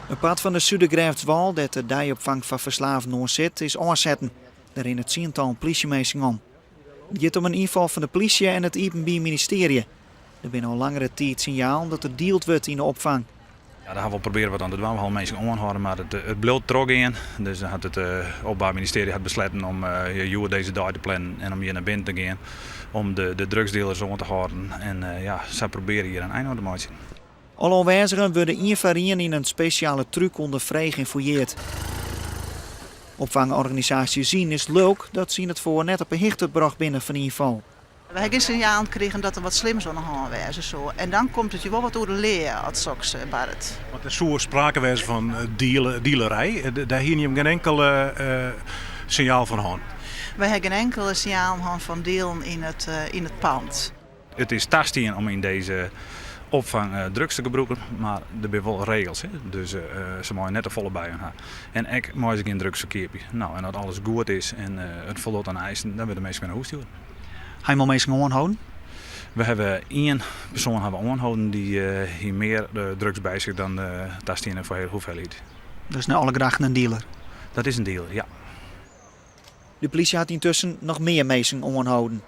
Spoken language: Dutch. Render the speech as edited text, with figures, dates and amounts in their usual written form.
Een pad van de Zuidergrijfswal dat de dijopvang van verslaafden zit is aanzetten. Daar in het tiental politiemeesters om. Het gaat om een inval van de politie en het Openbaar Ministerie. Er zijn al langere tijd signaal dat er dealt wordt in de opvang. Ja, daar hebben we proberen wat aan te doen. We gaan mensen aanhouden, maar het bleef trog in. Dus dan had het Openbaar Ministerie besloten om deze dag te plannen en om hier naar binnen te gaan. Om de drugsdealers aan te houden. En ze proberen hier een einde aan te maken. Alle aanwezigen worden één voor één in een speciale truc onder vrij geïnfouilleerd. Opvangorganisatie Zien is leuk dat ze het voor net op een hicht bracht binnen van inval. We hebben geen signaal gekregen dat er wat slims aan de hand was. Zo. En dan komt het je wel wat door de leer, als Bart. Want er zou sprake wezen van dealerij. Daar hier niet geen enkel signaal van aan. We hebben geen enkele signaal van delen in het pand. Het is tastien om in deze opvang drugs te gebruiken, maar er zijn wel regels. Hè? Dus ze mogen net de volle bij hebben. En ik mag geen drugsverkeer. Nou, en als alles goed is en het voldoet aan eisen, dan willen de mensen naar huis sturen. Ga je maar mensen aanhouden? We hebben één persoon aangehouden die hier meer drugs bij zich dan tastien voor heel hoeveelheid. Dus naar alle grachten een dealer. Dat is een dealer, ja. De politie had intussen nog meer mensen aangehouden.